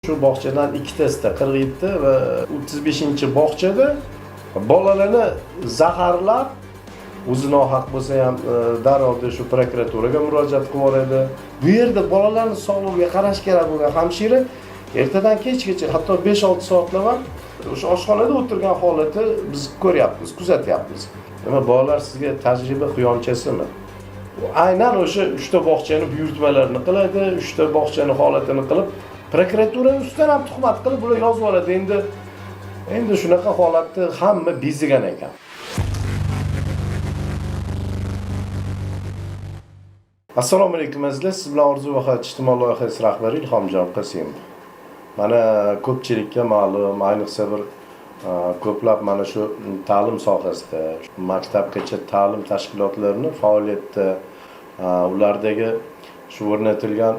Shu bog'chadan ikkitasida 47 va 35-bog'chada bolalarni zaharlab, o'zi nohaq bo'lsa ham darrov shu prokuraturaga murojaat qilib yuboradi. Bu yerda bolalarning sog'lig'iga qarash kerak bo'lgan hamshira ertadan kechgacha, hatto 5-6 soatlab o'sha oshxonada o'tirgan holati biz ko'ryapmiz, kuzatyapmiz. Nima bolalar sizga tajriba quyonchasimi? Aynan o'sha 3 ta bog'chani buyurtmalarini qiladi, 3 ta bog'chani holatini qilib, prokuratura ustidan ham tuhmat qilib bular yozib oladi. Endi shunaqa holatda hamma bezigan ekan. Assalomu alaykum azizlar, siz bilan Orzu va hayot ijtimoiy loyihasi rahbari Ilhomjon Qosimov. Mana ko'pchilikka ma'lum, ayniqsa bir ko'plab mana shu ta'lim sohasida, maktabgacha ta'lim tashkilotlarining faoliyatida ulardagi shu o'rnatilgan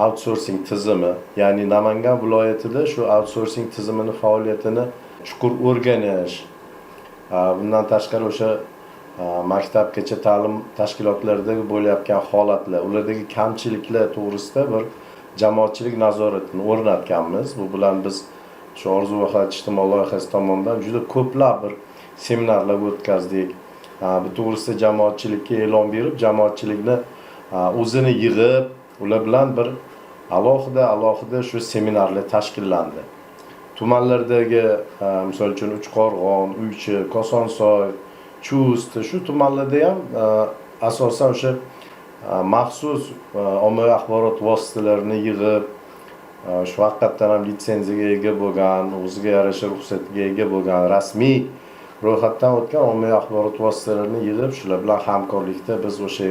outsourcing tizimi, ya'ni Namangan viloyatida shu outsourcing tizimini faoliyatini chuqur o'rganish, bundan tashqari o'sha maktabgacha ta'lim tashkilotlaridagi bo'layotgan holatlar, ulardagi kamchiliklar to'g'risida bir jamoatchilik nazoratini o'rnatganmiz. Bu bilan biz shu Orzu va hayot ijtimoiy loyihasi tomonidan juda ko'plab bir seminarlar o'tkazdik. Bu to'g'risida jamoatchilikka e'lon berib, jamoatchilikni o'zini yig'ib, ular bilan bir alohida shu seminarlar tashkillandi. Tumanlardagi, misol uchun Uchqo'rg'on, Uychi, Kosonsoy, Chust, shu tumanlarda ham asosan o'sha maxsus ommaviy axborot vositalarini yig'ib, shu haqiqatdan ham litsenziyaga ega bo'lgan, o'ziga yarasha ruxsatga ega bo'lgan, rasmiy ro'yxatdan o'tgan ommaviy axborot vositalarini yig'ib, shular bilan hamkorlikda biz o'sha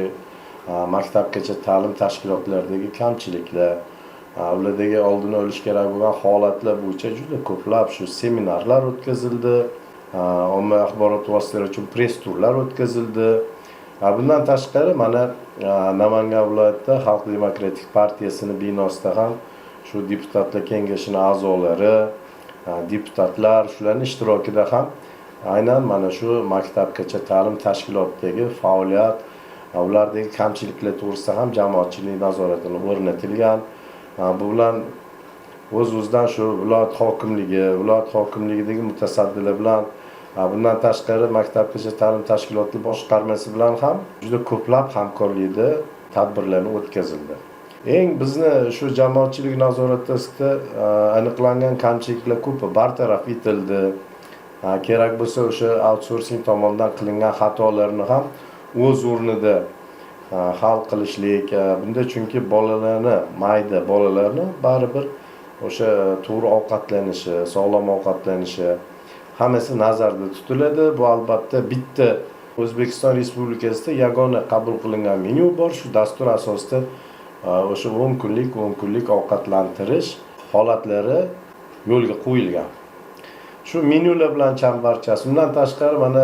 maktabgacha ta'lim tashkilotlaridagi kamchiliklar, ulardagi oldini olish kerak bo'lgan holatlar bo'yicha juda ko'plab shu seminarlar o'tkazildi. Ommaviy axborot vositalari uchun press turlar o'tkazildi. Bundan tashqari mana Namangan viloyatida Xalq demokratik partiyasining binosida ham shu deputatlar kengashining a'zolari, deputatlar shularning ishtirokida ham aynan mana shu maktabgacha ta'lim tashkilotidagi faoliyat, ulardagi kamchiliklar to'g'risida ham jamoatchilik nazoratini o'rnatilgan. Bu bilan o'z-o'zidan shu viloyat hokimligidagi mutasaddilar bilan, bundan tashqari maktabgacha ta'lim tashkiloti boshqarmasi bilan ham juda ko'plab hamkorlikda tadbirlarni o'tkazildi. Bizni shu jamoatchilik nazoratida aniqlangan kamchiliklar ko'pi bartaraf etildi. Kerak bo'lsa o'sha outsourcing tomonidan qilingan xatolarni ham o'z o'rnida hal qilishlik. Bunda chunki mayda bolalarni baribir o'sha to'g'ri ovqatlanishi, sog'lom ovqatlanishi hammasi nazarda tutiladi. Bu albatta bitta O'zbekiston Respublikasida yagona qabul qilingan menyu bor. Shu dastur asosida o'sha 10 kunlik ovqatlantirish holatlari yo'lga qo'yilgan. Shu menyular bilan chambarchas. Undan tashqari mana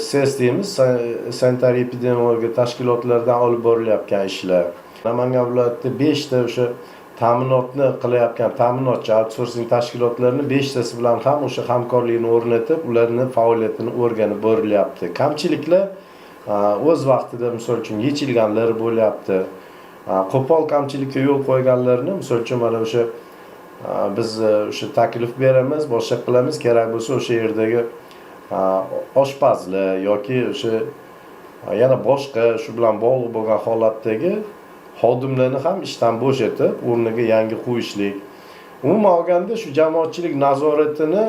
SES deymiz, sanitar epidemiologik tashkilotlardan olib borilayotgan ishlar. Namangan viloyatida 5 ta o'sha ta'minotni qilayotgan ta'minotchi outsourcing tashkilotlarining 5 tasi bilan ham o'sha hamkorlikni o'rnatib, ularning faoliyatini o'rganib borilyapti. Kamchiliklar o'z vaqtida misol uchun yechilganlari bo'lyapti. Qo'pol kamchilikka yo'l qo'yganlarni, misol uchun mana o'sha biz o'sha taklif beramiz, boshqa qilamiz, kerak bo'lsa o'sha yerdagi oshpazlar yoki o'sha yana boshqa shu bilan bog'liq bo'lgan holatdagi xodimlarni ham ishdan bo'shatib, o'rniga yangi qo'yishlik. Umuman olganda shu jamoatchilik nazoratini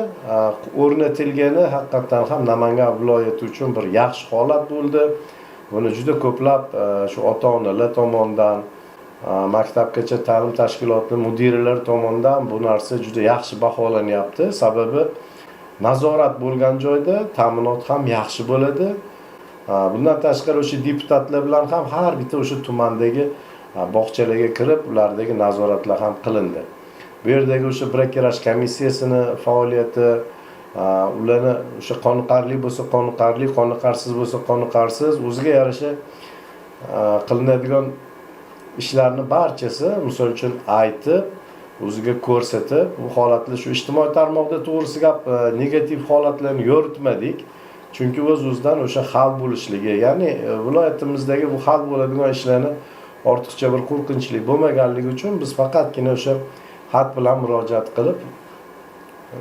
o'rnatilgani haqiqatan ham Namangan viloyati uchun bir yaxshi holat bo'ldi. Buni juda ko'plab shu ota-onalar tomonidan, maktabgacha ta'lim tashkiloti mudiralari tomonidan bu narsa juda yaxshi baholanyapti. Sababi nazorat bo'lgan joyda ta'minot ham yaxshi bo'ladi. Bundan tashqari o'sha deputatlar bilan ham har bitta o'sha tumandagi bog'chalarga kirib, ulardagi nazoratlar ham qilindi. Bu yerdagi o'sha brakiraj komissiyasini faoliyati, ularni o'sha qoniqarli bo'lsa qoniqarli, qoniqarsiz bo'lsa qoniqarsiz, o'ziga yarasha qilinadigan ishlarni barchasi misol uchun aytib, o'ziga ko'rsatib, bu holatlar shu ijtimoiy tarmoqda to'g'risi gap negativ holatlarni yoritmadik. Chunki o'z-o'zidan o'sha hal bo'lishligi, ya'ni viloyatimizdagi bu hal bo'ladigan ishlarni ortiqcha bir qo'rqinchlik bo'lmaganligi uchun biz faqatgina o'sha xat bilan murojaat qilib,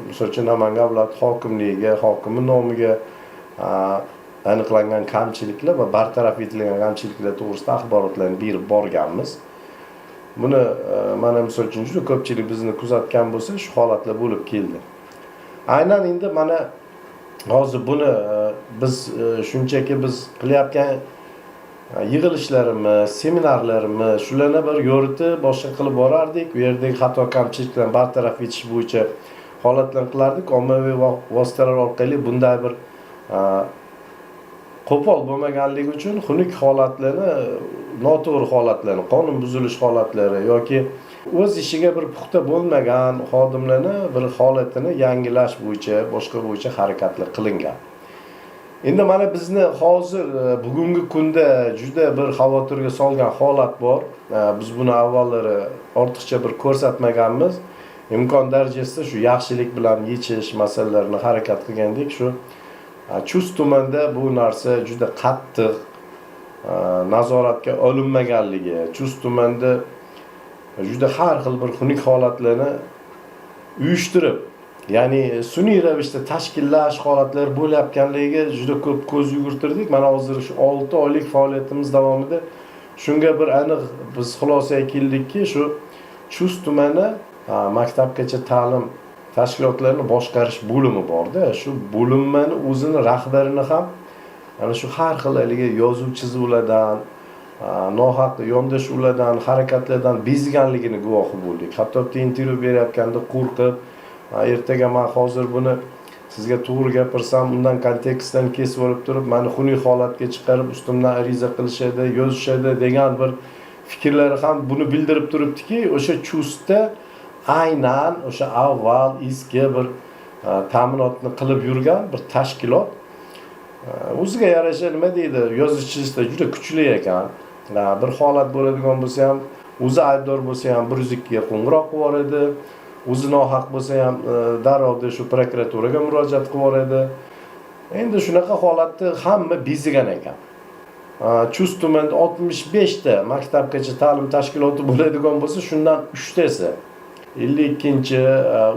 misol uchun Namangan viloyat hokimligiga, hokimi nomiga aniqlangan kamchiliklar va bartaraf etilgan kamchiliklar to'g'risida axborotlarni berib borganmiz. Buni mana misol uchun juda ko'pchilik bizni kuzatgan bo'lsa, shu holatlar bo'lib keldi. Aynan endi mana hozir buni biz shunchaki biz qilayotgan yig'ilishlarimiz, seminarlarimiz shularni bir yo'ritib, boshqa qilib borardik. U yerdagi xato kamchiliklarni bartaraf etish bo'yicha holatlarni qilardik. Ommaviy vositalar orqali bunday bir qo'pol bo'lmaganligi uchun xunuk holatlarni, noto'g'ri holatlarni, qonun buzilish holatlari yoki o'z ishiga bir puxta bo'lmagan xodimlarni bir holatini yangilash bo'yicha, boshqa bo'yicha harakatlar qilingan. Endi mana bizni hozir bugungi kunda juda bir xavotirga solgan holat bor. Biz buni avvallari ortiqcha bir ko'rsatmaganmiz. Imkon darajasida shu yaxshilik bilan yechish masalalarini harakat qilgandik. Shu Chust tumanida bu narsa juda qattiq nazoratga olinmaganligi, Chust tumanida juda har xil bir xunuk holatlarni uyushtirib, ya'ni sun'iy ravishda tashkillash holatlari bo'layotganligiga juda ko'p ko'z yugurtirdik. Mana hozir shu 6 oylik faoliyatimiz davomida shunga bir aniq biz xulosaga keldikki, shu Chust tumani maktabgacha ta'lim tashkilotlarini boshqarish bo'limi borda. Shu bo'linmani o'zini rahbarini ham ana shu har xil yozuv chizuvlardan, nohaq yondashuvlardan, harakatlardan bezganligini guvohi bo'ldik. Hatto intervyu berayotganda qo'rqib, ertaga men hozir buni sizga to'g'ri gapirsam, undan kontekstdan kesib olib turib, meni xunuk holatga chiqarib, ustimdan ariza qilishadi, yozishadi degan bir fikrlari ham buni bildirib turibdiki, o'sha Chustda aynan o'sha avval eski bir ta'minotni qilib yurgan bir tashkilot o'ziga yarasha nima deydi, yozishchilikda juda kuchli ekan. Bir holat bo'ladigan bo'lsa ham, o'zi aybdor bo'lsa ham 102 ga qo'ng'iroq qilib yuboradi. O'zi nohaq bo'lsa ham darrov shu prokuraturaga murojaat qilib yuboradi. Endi shunaqa holatda hamma bezigan ekan. Chust tumanida 65 ta maktabgacha ta'lim tashkiloti bo'ladigan bo'lsa, shundan 3 tasi 52-chi,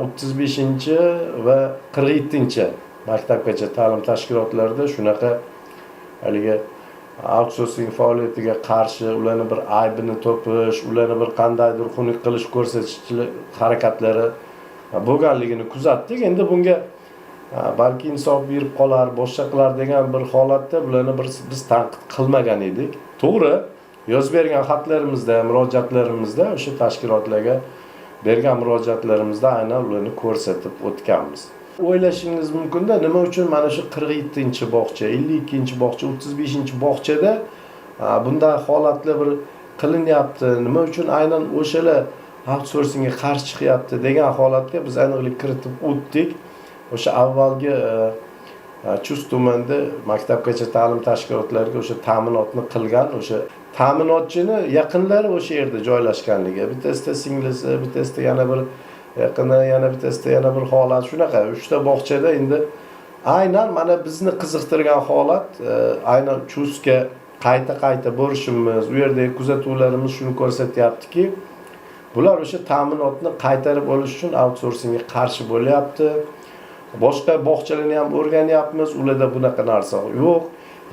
35-chi va 47-chi maktabgacha ta'lim tashkilotlarida shunaqa haligi outsourcing faoliyatiga qarshi ularni bir aybini topish, ularni bir qandaydir xunuk qilish ko'rsatish harakatlari bo'lganligini kuzatdik. Endi bunga balki insof berib qolar, boshqa qilar degan bir holatda bularni biz tanqid qilmagan edik. To'g'ri, yozib bergan xatlarimizda, murojaatlarimizda o'sha tashkilotlarga bergan murojaatlarimizda aynan ularni ko'rsatib o'tganmiz. O'ylashingiz mumkin-da, nima uchun mana shu 47-chi bog'cha, 52-chi bog'cha, 35-chi bog'chada bunday holatlar bir qilinyapti, nima uchun aynan o'shalar outsourcingga qarshi chiqyapti degan holatga biz aniqlik kiritib o'tdik. O'sha avvalgi Chust tumanida maktabgacha ta'lim tashkilotlariga o'sha ta'minotni qilgan, o'sha ta'minotchini yaqinlari o'sha yerda joylashganligi, bittasida singlisi, bittasida yana bir yaqini, yana bittasida yana bir holat, shunaqa 3 ta bog'chada endi aynan mana bizni qiziqtirgan holat, aynan Chustga qayta borishimiz, u yerdagi kuzatuvlarimiz shuni ko'rsatyaptiki, bular o'sha ta'minotni qaytarib olish uchun outsourcingga qarshi bo'lyapti. Boshqa bog'chalarni ham o'rganyapmiz, ularda bunaqa narsa yo'q.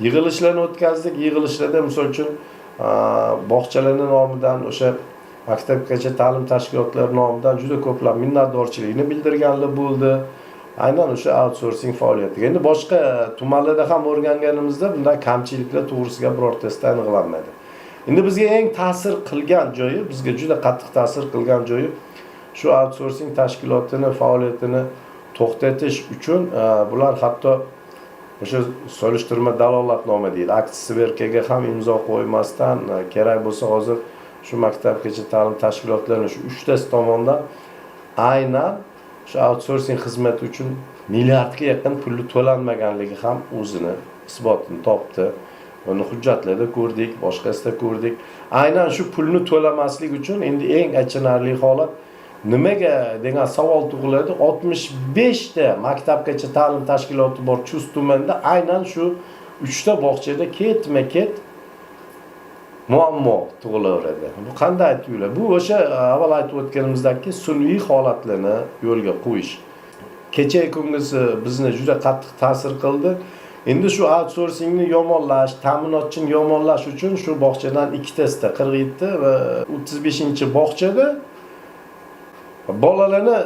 Yig'ilishlarni o'tkazdik, yig'ilishlarda misol uchun bog'chalarning nomidan o'sha maktabgacha ta'lim tashkilotlari nomidan juda ko'plab minnatdorchilikni bildirganlar bo'ldi. Aynan o'sha outsourcing faoliyatiga. Endi boshqa tumanlarda ham o'rganganimizda bunday kamchiliklar to'g'risida birortasida aniqlanmadi. Endi bizga eng ta'sir qilgan joyi, bizga juda qattiq ta'sir qilgan joyi shu outsourcing tashkilotini faoliyatini to'xtatish uchun bular hatto o'sha solishtirma dalolatnoma deydi, akt sverkaga ham imzo qo'ymasdan kerak bo'lsa hozir shu maktabgacha ta'lim tashkilotlarining shu 3 tasi tomonidan aynan shu outsourcing xizmati uchun milliardga yaqin pulni to'lanmaganligi ham o'zini isbotini topdi. Uni hujjatlarda ko'rdik, boshqasida ko'rdik. Aynan shu pulni to'lamaslik uchun endi eng achinarli holat nimaga degan savol tug'iladi. 65 ta maktabgacha ta'lim tashkiloti bor Chust tumanida aynan shu 3 ta bog'chada ketma-ket muammo tug'ilaveradi. Bu qanday tuyuladi? Bu o'sha avval aytib o'tganimizdagi sun'iy holatlarni yo'lga qo'yish. Kecha kungisi bizni juda qattiq ta'sir qildi. Endi shu outsourcingni yomonlash, ta'minotchini yomonlash uchun shu bog'chadan ikkitasida 47 va 35-bog'chada bolalarni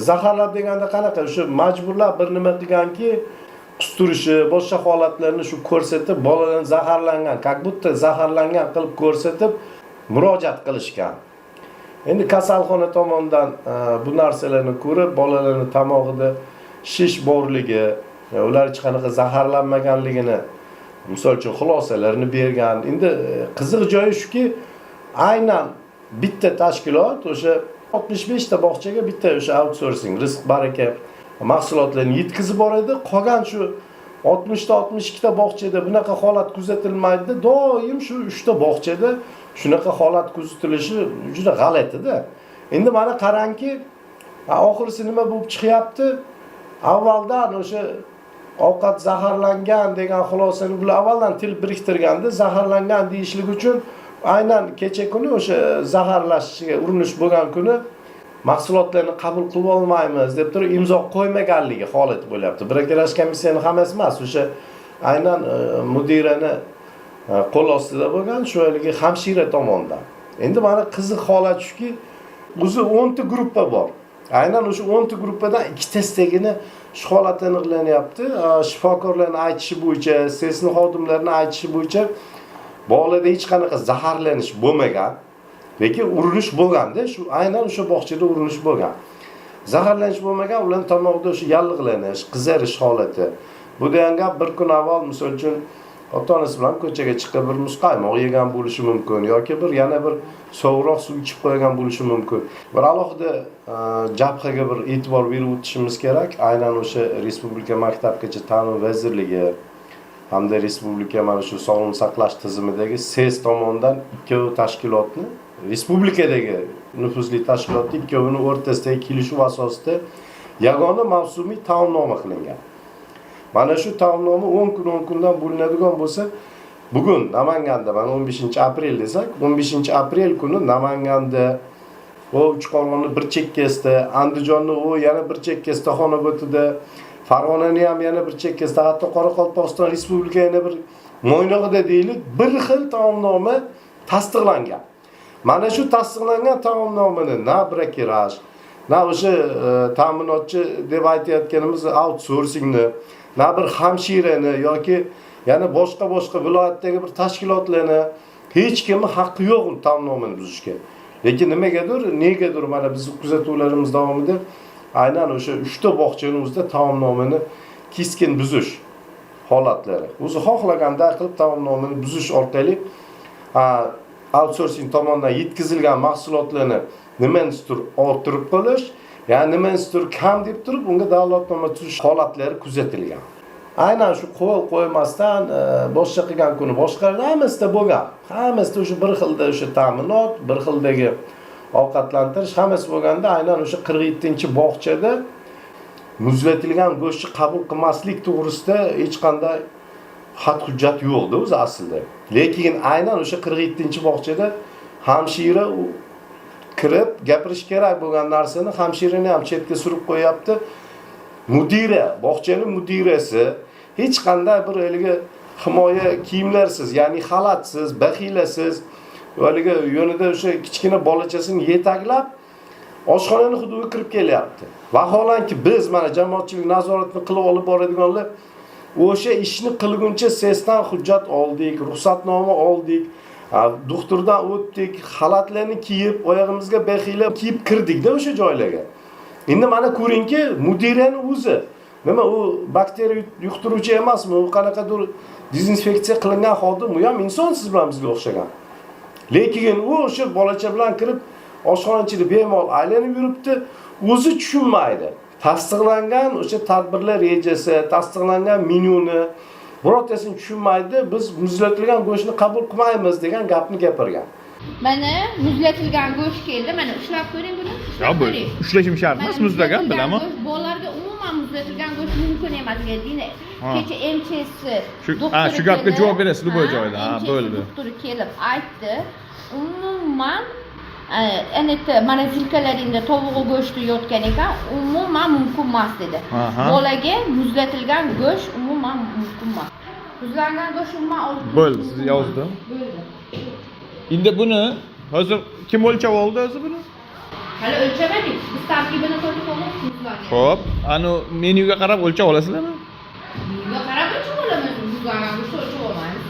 zaharlab deganda qanaqa o'sha majburlab bir nima qilganki, qusturishi, boshqa holatlarni shu ko'rsatib, bolalarni zaharlangan, как будто zaharlangan qilib ko'rsatib murojaat qilishgan. Endi kasalxona tomonidan bu narsalarni ko'rib, bolalarning tomog'ida shish borligi, ular hech qanaqa zaharlanmaganligini misol uchun xulosalarni bergan. Endi qiziq joyi shuki, aynan bitta tashkilot o'sha 65 ta bog'chaga bitta o'sha outsourcing, rizq baraka mahsulotlarni yetkazib boradi. Qolgan shu 60 ta 62 ta bog'chada bunaqa holat kuzatilmaydi. Doim shu 3 ta bog'chada shunaqa holat kuzatilishi juda g'alati-da. Endi mana qarangki, oxirisi nima bo'lib chiqyapti? Avvaldan o'sha ovqat zaharlangan degan xulosani bular avvaldan til biriktirganda, zaharlangan deyishlik uchun aynan kecha kuni o'sha zaharlashga urinish bo'lgan kuni mahsulotlarni qabul qilib olmaymiz deb turib imzo qo'ymaganligi holati bo'lyapti. Brakelash komissiyani hammasi emas, o'sha aynan mudirani qo'l ostida bo'lgan shu haligi hamshira tomonidan. Endi mana qiziq holat shuki, o'zi 10 ta gruppa bor. Aynan o'sha 10 ta gruppadan ikkitasidagina shu holat aniqlanyapti. Shifokorlarning aytishi bo'yicha, sesni xodimlarining aytishi bo'yicha bolalarda hech qanaqa zaharlanish bo'lmagan, lekin urinish bo'lganda, shu aynan o'sha bog'chada urinish bo'lgan. Zaharlanish bo'lmagan, ularning tomog'ida o'sha yallig'lanish, qizarish holati. Bu degan gap bir kun avval misol uchun ota-onasi bilan ko'chaga chiqib bir muzqaymoq yegan bo'lishi mumkin yoki bir yana bir sovuqroq suv ichib qo'ygan bo'lishi mumkin. Bir alohida jabhaga bir e'tibor berib o'tishimiz kerak. Aynan o'sha Respublika Maktabgacha ta'lim vazirligi hamda respublika mana shu sog'liqni saqlash tizimidagi SES tomonidan ikkovi tashkilotni, respublikadagi nufuzli tashkilotning ikkovining o'rtasidagi kelishuv asosida yagona mavsumiy taomnoma qilingan. Mana shu taomnoma 10 kundan bo'linadigan bo'lsa, bugun Namanganda, mana 15-aprel desak, 15-aprel kuni Namanganda, Uchqo'rg'onni bir chekkasida, Andijonni yana bir chekkasida, Xonobodida, Farg'onani ham yana bir chekkasida, hatto Qoraqalpog'iston Respublika yana bir Mo'ynoqda deylik, bir xil taomnoma tasdiqlangan. Mana shu tasdiqlangan taomnomani na brakiraj, na o'sha ta'minotchi deb aytayotganimiz outsourcingni, na bir hamshirani yoki yana boshqa viloyatdagi bir tashkilotlarni hech kimning haqqi yo'q taomnomani buzishga. Lekin negadir mana biz kuzatuvlarimiz davomida aynan o'sha 3 ta bog'chaning o'zida taomnomani keskin buzish holatlari. O'zi xohlaganday qilib taomnomani buzish orqali outsourcing tomonidan yetkazilgan mahsulotlarni nimanidir orttirib qo'yish, ya'ni nimanidir kam deb turib unga davlatnoma tuzish holatlari kuzatilgan. Aynan shu qo'l qo'ymasdan boshqa qilgan kuni boshqalar hammasida bo'lgan. Hammasida o'sha bir xilda o'sha ta'minot, bir xildagi ovqatlantirish hammasi bo'lganda aynan o'sha 47-bog'chada muzlatilgan go'shtni qabul qilmaslik to'g'risida hech qanday xat hujjat yo'qdi o'zi aslida. Lekin aynan o'sha 47-bog'chada hamshira kirib gapirish kerak bo'lgan narsani hamshirani ham chetga surib qo'yapti. Mudira, bog'chaning mudirasi hech qanday bir haligi himoya kiyimlarsiz, ya'ni xalatsiz, baxilasiz, haligi yo'nida o'sha kichkina bolachasini yetaklab oshxonaning hududiga kirib kelyapti. Vaholanki biz mana jamoatchilik nazoratini qilib olib boradiganlar o'sha ishni qilguncha SESdan hujjat oldik, ruxsatnoma oldik, doktordan o'tdik, xalatlarni kiyib, oyog'imizga baxila kiyib kirdik-da o'sha joylarga. Endi mana ko'ringki, mudirani o'zi nima u bakteriya yuqtiruvchi emasmi? U qanaqadir dezinfeksiya qilingan xodim, u ham inson siz bilan bizga o'xshagan. Lekin u o'sha bolacha bilan kirib oshxona ichida bemalol aylanib yuribdi, o'zi tushunmaydi. Tasdiqlangan o'sha tadbirlar rejasi, tasdiqlangan menyuni birortasini tushunmaydi. Biz muzlatilgan go'shtni qabul qilmaymiz degan gapni gapirgan. Mana muzlatilgan go'sht keldi. Mana ushlab ko'ring buni. Ya bu ushlashim shart emas, muzlagan bilaman. Bolalarga umuman muzlatilgan go'sht mumkin emas dedi. Ha. Kecha MC'si Shu gapga javob berasiz bu joyda. Ha, bo'ldi. Doktor kelib aytdi. Umuman mana zilkalaringda tovuq go'shti yotgan ekan, umuman mumkin emas dedi. Aha. Bolaga muzlatilgan go'sht umuman mumkin emas. Muzlangan go'sht umuman olib Bo'ldi, siz yozdim. Bo'ldi. Endi buni hozir kim o'lchab oldi o'zi buni? Hali o'lchamadik. Biz tarkibini ko'rib olamiz muzlangan. Xo'p, ana menyuga qarab o'lchab olasizlarmi? Menga qarab o'lchab olamiz. Muzlangan go'sht o'lchab olmaymiz.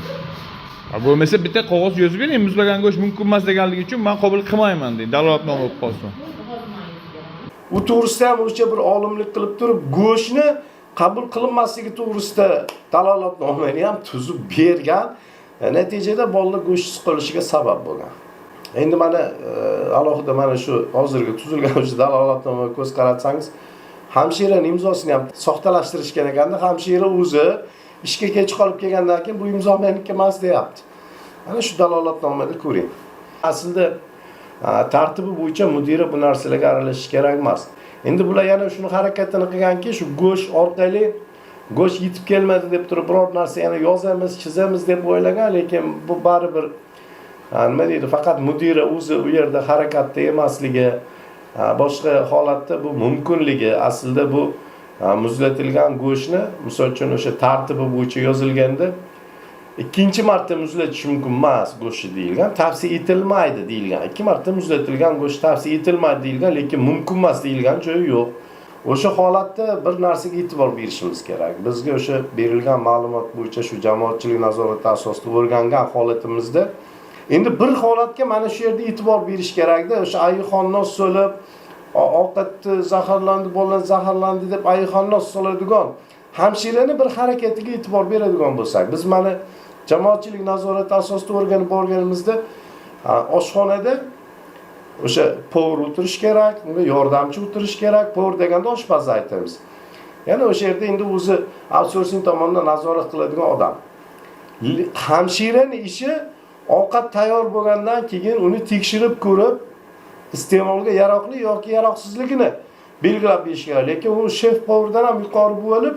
Bo'lmasa bitta qog'oz yozib bering, muzlagan go'sht mumkin emas deganligi uchun men qabul qilmayman deng. Dalolatnoma bo'lib qolsin. U to'g'risida ham o'sha bir olimlik qilib turib, go'shtni qabul qilinmasligi to'g'risida dalolatnomani ham tuzib bergan. Natijada bolalar go'shtsiz qolishiga sabab bo'lgan. Endi mana alohida mana shu hozirgi tuzilgan o'sha dalolatnomaga ko'z qaratsangiz, hamshiraning imzosini ham soxtalashtirishgan ekanda, hamshira o'zi ishga kech qolib kelgandan keyin bu imzo meniki emas deyapti. Mana shu dalolatnomada ko'ring. Aslida tartibi bo'yicha mudira bu narsalarga aralashish kerak emas. Endi bular yana shuni harakatini qilganki, shu go'sht orqali go'sht yetib kelmadi deb turib biror narsa yana yozamiz, chizamiz deb o'ylagan, lekin bu baribir nima deydi, faqat mudira o'zi u yerda harakatda emasligi, boshqa holatda bu mumkinligi, aslida bu muzlatilgan go'shtni, misol uchun o'sha tartibi bo'yicha yozilganda ikkinchi marta muzlatish mumkin emas go'sht deyilgan, tavsiya etilmaydi deyilgan. Ikki marta muzlatilgan go'sht tavsiya etilmaydi deyilgan, lekin mumkin emas deyilgan joyi yo'q. O'sha holatda bir narsaga e'tibor berishimiz kerak. Bizga o'sha berilgan ma'lumot bo'yicha shu jamoatchilik nazorati asosida o'rgangan holatimizda endi bir holatga mana shu yerda e'tibor berish kerakda. O'sha ayixonnos so'lib, ovqatni zaharlandi, bolalar zaharlandi deb ayixonnos soladigan hamshirani bir harakatiga e'tibor beradigan bo'lsak, biz mana jamoatchilik nazorati asosida o'rganib borganimizda oshxonada o'sha povur o'tirish kerak, unga yordamchi o'tirish kerak. Povur deganda oshpazni aytamiz. Yana o'sha yerda endi o'zi outsourcing tomonidan nazorat qiladigan odam. Hamshiraning ishi ovqat tayyor bo'lgandan keyin uni tekshirib ko'rib, iste'molga yaroqli yoki yaroqsizligini belgilab berish kerak. Lekin u shef povurdan ham yuqori bo'lib,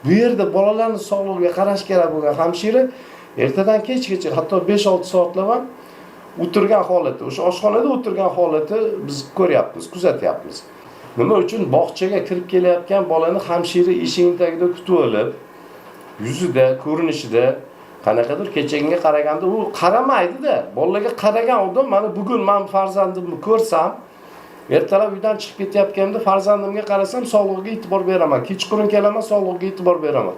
bu yerda bolalarning sog'lig'iga qarash kerak bo'lgan hamshira ertadan kechgacha, hatto 5-6 soatlab ham o'tirgan holati, o'sha oshxonada o'tirgan holati biz ko'ryapmiz, kuzatyapmiz. Nima uchun bog'chaga kirib kelayotgan bolani hamshira eshiging tagida kutib olib, yuzida, ko'rinishida qanaqadir kechaginga qaraganda u qaramaydi-da. Bolalarga qaragan odam, mana bugun men farzandimni ko'rsam, ertalab uydan chiqib ketayotganimda farzandimga qarasam, sog'lig'iga e'tibor beraman. Kechqurun kelaman, sog'lig'iga e'tibor beraman.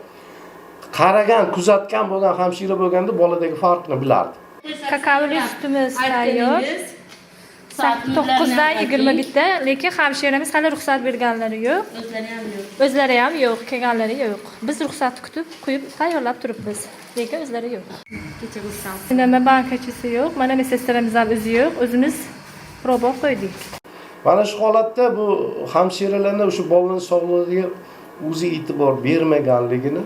Qaragan, kuzatgan bo'lgan hamshira bo'lganda boladagi farqni bilardi. Kakaoli sutimiz tayyor. 9:21 lekin hamshiramiz hali ruxsat berganlari yo'q. O'zlari ham yo'q, kelganlari yo'q. Biz ruxsatni kutib, quyib tayyorlab turibmiz. Lekin o'zlari yo'q. Nima bankachisi yo'q, mana mesestramiz ham o'zi yo'q. O'zimiz probov qo'ydik. Mana shu holatda bu hamshiralarning o'sha bolaning sog'lig'iga o'zi e'tibor bermaganligini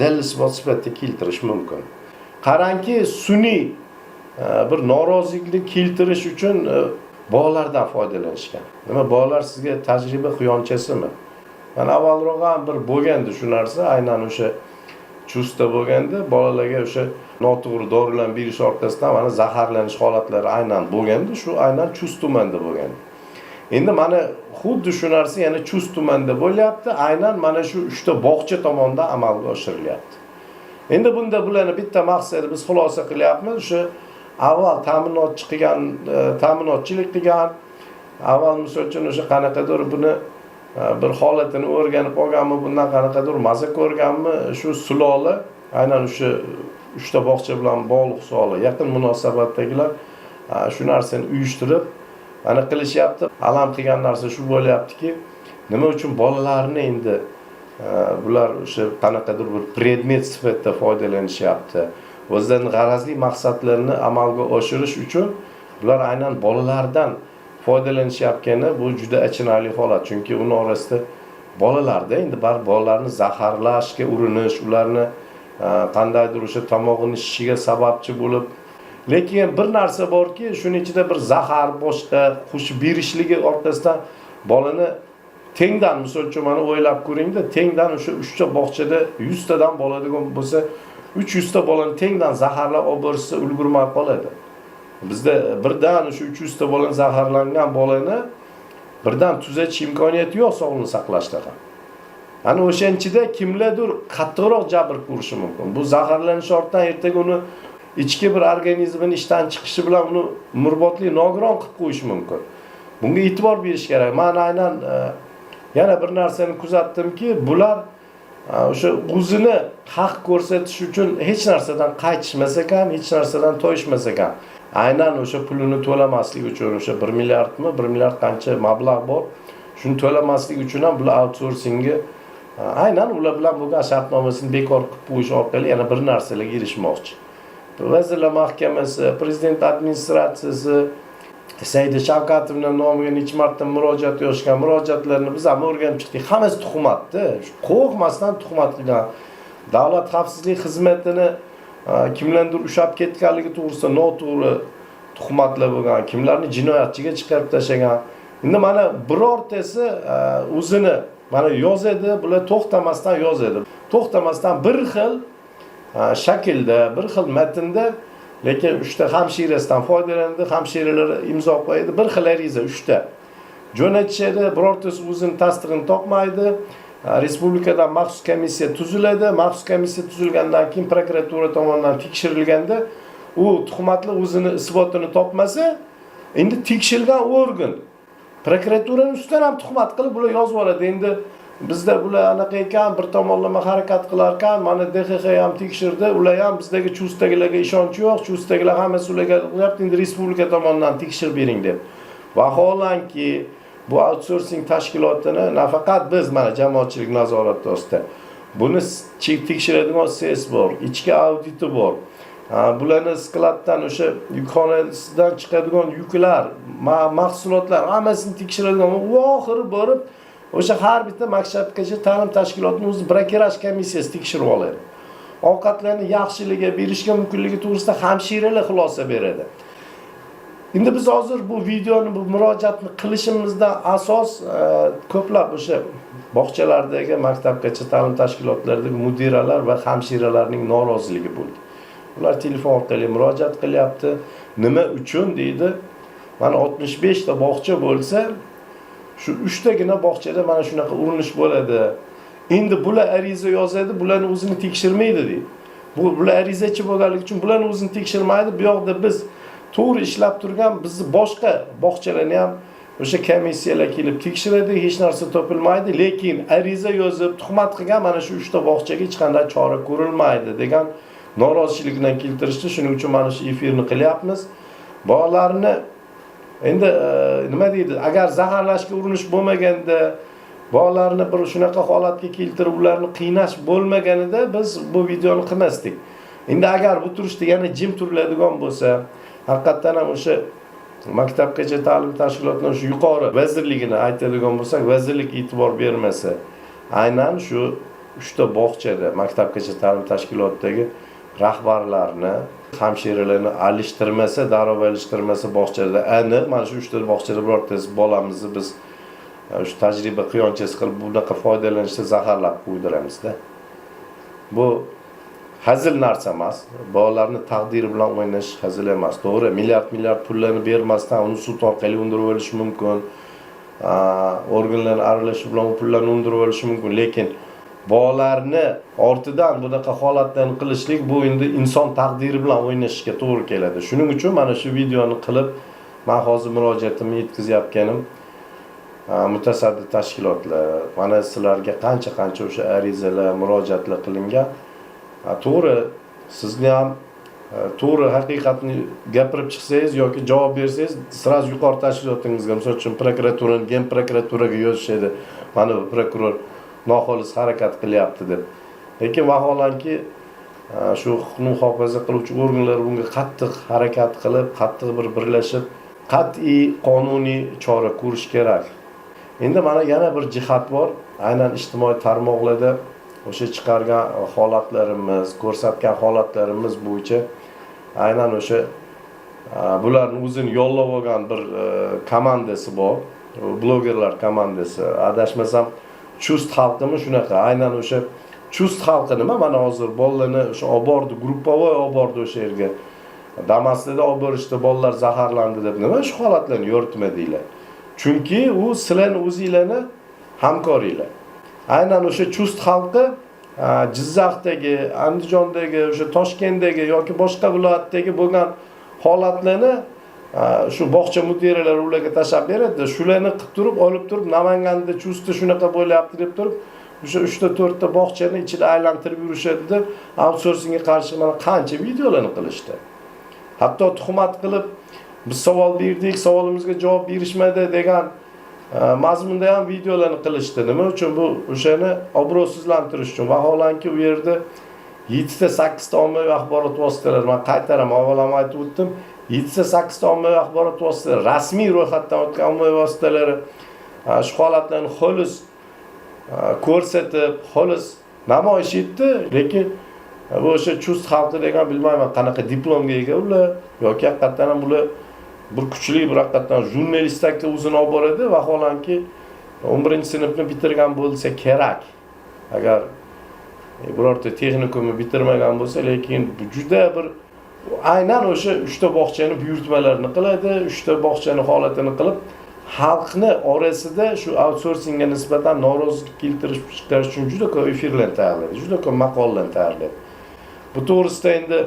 dalil isbot sifatida keltirish mumkin. Qarangki, sun'iy bir norozilikni keltirish uchun bolalardan foydalanishgan. Nima, bolalar sizga tajriba quyonchasimi? Mana avvalroq ham bir bo'lgandi shu narsa, aynan o'sha chustda bo'lganda bolalarga o'sha noto'g'ri dorilarni berish orqasidan mana zaharlanish holatlari aynan bo'lgandi, shu aynan Chust tumanida bo'lgandi. Endi mana xuddi shu narsa yana Chust tumanida bo'lyapti, aynan mana shu 3 ta bog'cha tomonidan amalga oshirilyapti. Endi bunda bularni bitta maqsadi biz xulosa qilyapmiz, o'sha avval ta'minotchi qilgan, ta'minotchilik qilgan, avval misol uchun o'sha qanaqadir buni bir holatini o'rganib olganmi, bundan qanaqadir maza ko'rganmi, shu sulola aynan o'sha 3 ta bog'cha bilan bog'liq sulola yaqin munosabatdagilar shu narsani uyushtirib ana qilishyapti. Alam qilgan narsa shu bo'lyaptiki, nima uchun bolalarni endi bular o'sha qanaqadir bir predmet sifatida foydalanishyapti. O'zlarining g'arazli maqsadlarini amalga oshirish uchun bular aynan bolalardan foydalanishyapgani bu juda achinarli holat. Chunki uning orasida bolalarda endi bolalarni zaharlashga urinish, ularni qandaydir o'sha tomog'ini shishiga sababchi bo'lib, lekin bir narsa borki, shuning ichida bir zahar, boshqa xush berishligi orqasidan bolani tengdan misol uchun mana o'ylab ko'ringda, tengdan o'sha 3 ta bog'chada 100 tadan bo'ladigan bo'lsa, 300 ta bolani tengdan zaharlab olib borishsa ulgurmay qoladi. Bizda birdan o'sha 300 ta bola zaharlangan bolani birdan tuzatish imkoniyati yo'q sog'liqni saqlashda ham. Ana o'shanchida kimlardir qattiqroq jabr ko'rishi mumkin. Bu zaharlanish ortidan ertaga uni ichki bir organizmning ishdan chiqishi bilan uni umrbodli nogiron qilib qo'yish mumkin. Bunga e'tibor berish kerak. Men aynan yana bir narsani kuzatdimki, bular o'sha o'zini haq ko'rsatish uchun hech narsadan qaytishmas ekan, hech narsadan to'yishmas ekan. Aynan o'sha pulini to'lamaslik uchun o'sha 1 milliardmi, 1 milliard qancha mablag' bor, shuni to'lamaslik uchun ham bular outsourcingga aynan ular bilan bo'lgan shartnomasini bekor qilib qo'yish orqali yana bir narsalarga erishmoqchi. Vazirlar Mahkamasi, Prezident administratsiyasi Saida Shavkatovning nomiga necha marta murojaat yozgan, murojaatlarni biz ham o'rganib chiqdik. Hammasi tuhmatda. Qo'rqmasdan tuhmat qilgan. Davlat xavfsizlik xizmatini kimlardir ushab ketganligi to'g'risida noto'g'ri tuhmatlar bo'lgan, kimlarni jinoyatchiga chiqarib tashlagan. Endi mana birortasi o'zini mana yozadi, bular to'xtamasdan yozadi. To'xtamasdan bir xil shaklda, bir xil matnda, lekin 3 ta hamshirasidan foydalanadi, hamshiralar imzo qo'yadi, bir xil ariza 3 ta. Jo'natishadi, birortasi o'zini tasdig'ini topmaydi. Respublikadan maxsus komissiya tuziladi. Maxsus komissiya tuzilgandan keyin prokuratura tomonidan tekshirilganda, u tuhmatli o'zini isbotini topmasa, endi tekshirilgan organ prokuraturaning ustidan ham tuhmat qilib bular yozib oladi. Endi bizda bular anaqa ekan, bir tomonlama harakat qilar ekan, mana DXX ham tekshirdi, ular ham bizdagi chustdagilarga ishonch yo'q, chustdagilar hammasi ularga qilyapti, endi respublika tomonidan tekshirib bering deb. Vaholanki bu outsourcing tashkilotini nafaqat biz mana jamoatchilik nazorati ostida. Buni tekshiradigan ses bor, ichki auditi bor. Bularni skladdan o'sha yukxonasidan chiqadigan yuklar, mahsulotlar hammasini tekshiradigan va oxiri borib o'sha har bitta maktabgacha ta'lim tashkilotining o'zi brokiraj komissiyasi tekshirib oladi. Ovqatlarni yaxshiligiga, berishga mumkinligi to'g'risida hamshiralar xulosa beradi. Endi biz hozir bu videoni, bu murojaatni qilishimizdan asos ko'plab o'sha bog'chalardagi, maktabgacha ta'lim tashkilotlaridagi mudiralar va hamshiralarning noroziligi bo'ldi. Ular telefon orqali murojaat qilyapti. Nima uchun deydi? Mana 65 ta bog'cha bo'lsa, shu 3 tagina bog'chada mana shunaqa urinish bo'ladi. Endi bular ariza yozadi, bularni o'zini tekshirmaydi deydi. Bular arizachi bo'lganligi uchun bularni o'zini tekshirmaydi. Bu yoqda biz to'g'ri ishlab turgan bizni boshqa bog'chalarni ham o'sha komissiyalar kelib tekshiradi, hech narsa topilmaydi, lekin ariza yozib tuhmat qilgan mana shu 3 ta bog'chaga hech qanday chora ko'rilmaydi degan norozichilikdan keltirishdi. Shuning uchun mana shu efirni qilyapmiz. Bolalarni endi nima deydi? Agar zaharlashga urinish bo'lmaganda, bolalarni bir shunaqa holatga keltirib ularni qiynash bo'lmaganida biz bu videoni qilmasdik. Endi agar bu turishda yana jim turiladigan bo'lsa, haqiqatan ham o'sha maktabgacha ta'lim tashkilotining o'sha yuqori vazirligini aytadigan bo'lsak, vazirlik e'tibor bermasa, aynan shu 3 ta bog'chada maktabgacha ta'lim tashkilotidagi rahbarlarni, hamshiralarni alishtirmasa, darrov alishtirmasa bog'chada aniq mana shu 3 ta bog'chada birortasi bolamizni biz shu tajriba quyonchasi qilib bunaqa foydalanishda zaharlab qo'ydiramizda. Bu hazil narsa emas. Bolalarni taqdiri bilan o'ynash hazil emas. To'g'ri, milliard pullarni bermasdan uni sud orqali undirib olish mumkin. Organlarning aralashishi bilan u pullarni undirib olish mumkin, lekin bolalarni ortidan bunaqa holatlarni qilishlik bu endi inson taqdiri bilan o'ynashga to'g'ri keladi. Shuning uchun mana shu videoni qilib, men hozir murojaatimni yetkazyapganim mutasaddi tashkilotlar, mana sizlarga qancha o'sha arizalar, murojaatlar qilingan. To'g'ri, sizni ham to'g'ri haqiqatni gapirib chiqsangiz yoki javob bersangiz, siz yuqori tashkilotingizga, misol uchun prokuraturaning Gen prokuraturaga yozishadi. Mana bu prokuror noxolis harakat qilyapti deb. Lekin vaholanki shu huquqni muhofaza qiluvchi organlar bunga qattiq harakat qilib, qattiq bir birlashib, qat'iy qonuniy chora ko'rish kerak. Endi mana yana bir jihat bor. Aynan ijtimoiy tarmoqlarda o'sha chiqargan holatlarimiz, ko'rsatgan holatlarimiz bo'yicha aynan o'sha bularning o'zini yollab olgan bir komandasi bor. blogerlar komandasi. Adashmasam Chust xalqimi shunaqa. Aynan o'sha Chust xalqi nima? Mana hozir bolalarni o'sha olib bordi, gruppovoy olib bordi o'sha yerga. Damas'da olib borishdi, bolalar zaharlandi deb nima shu holatlarni yoritmadinglar? Chunki u sizlarni o'zingizlarni hamkoringlar. Aynan o'sha Chust xalqi Jizzaxdagi, Andijondagi, o'sha Toshkentdagi yoki boshqa viloyatdagi bo'lgan holatlarni shu bog'cha mudiralari ularga tashab beradi. Shularni qilib turib, olib turib Namanganda Chustda shunaqa bo'lyapti deb turib, o'sha 3 ta 4 ta bog'chani ichida aylantirib yurishadi deb outsourcingga qarshi mana qancha videolarni qilishdi. Hatto tuhmat qilib biz savol berdik, savolimizga javob berishmadi degan mazmunda ham videolarni qilishdi. Nima uchun? Bu o'shani obro'sizlantirish uchun. Vaholanki u yerda 7 ta 8 ta ommaviy axborot vositalari, men qaytaram, avval aytib o'tdim, 7 ta 8 ta ommaviy axborot vositalari, rasmiy ro'yxatdan o'tgan ommaviy vositalari shu holatlarni xolis ko'rsatib, xolis namoyish etdi, lekin bu o'sha Chust xalqi degan bilmayman qanaqa diplomga ega ular yoki haqiqatan ham ular bir kuchli bir haqiqatan jurnalistlikda o'zini olib boradi. Vaholanki 11-sinfni bitirgan bo'lsa kerak. Agar birorta texnikumni bitirmagan bo'lsa, lekin bu juda bir aynan o'sha 3 ta bog'chani buyurtmalarini qiladi, 3 ta bog'chani holatini qilib, xalqni orasida shu outsourcingga nisbatan norozilik keltirish uchun juda ko'p efirlar tayyorlaydi, juda ko'p maqolalar tayyorlaydi. Bu to'g'risida endi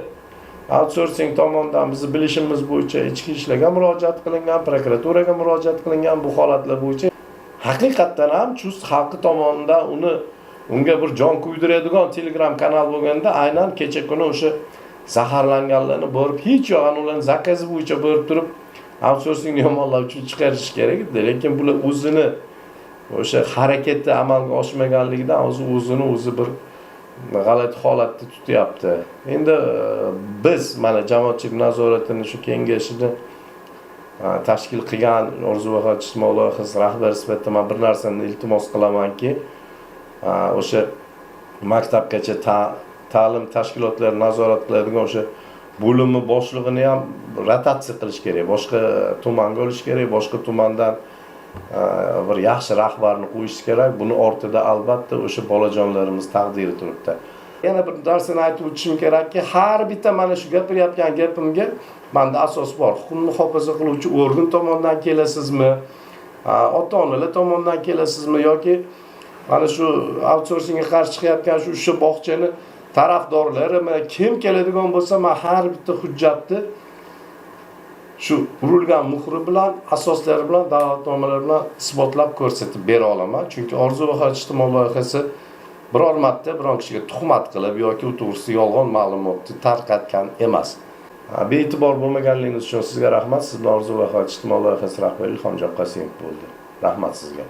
outsourcing tomonidan bizni bilishimiz bo'yicha ichki ishlarga murojaat qilingan, prokuraturaga murojaat qilingan bu holatlar bo'yicha haqiqatdan ham Chust xalqi tomonidan unga bir jon kuydiradigan Telegram kanal bo'lganda aynan kecha kuni o'sha zaharlanganlarni borib hech yo'g'an ularni zakazi bo'yicha borib turib outsourcing yomonlar uchun chiqarish kerak edi. Lekin bular o'zini o'sha harakatda amalga oshmaganligidan o'zi bir g'alati holatda tutyapti. Endi biz mana jamoatchilik nazoratini shu kengashini tashkil qilgan Orzu va ijtimoiy loyihasi rahbari sifatida men bir narsani iltimos qilamanki, o'sha maktabgacha ta'lim tashkilotlari nazorat qiladigan o'sha bo'limi boshlig'ini ham rotatsiya qilish kerak. Boshqa tumanga olish kerak, boshqa tumandan bir yaxshi rahbarni qo'yish kerak. Buni ortida albatta o'sha bolajonlarimiz taqdiri turibdi. Yana bir narsani aytib o'tishim kerakki, har bitta mana shu gapirayotgan gapimga menda asos bor. Huquqni muhofaza qiluvchi organ tomonidan kelasizmi? Ota-onalar tomonidan kelasizmi yoki mana shu outsourcingga qarshi chiqayotgan shu bog'chani tarafdorlarimi, kim keladigan bo'lsa, men har bitta hujjatni shu urilgan muhri bilan, asoslari bilan, davlatnomalar bilan isbotlab ko'rsatib bera olaman. Chunki Orzu va ijtimoiy loyihasi biror marta biron kishiga tuhmat qilib yoki u to'g'risida yolg'on ma'lumotni tarqatgan emas. Bee'tibor bo'lmaganligingiz uchun sizga rahmat. Siz bilan Orzu va ijtimoiy loyihasi rahbari Ilhomjon Qosimov bo'ldi. Rahmat sizga.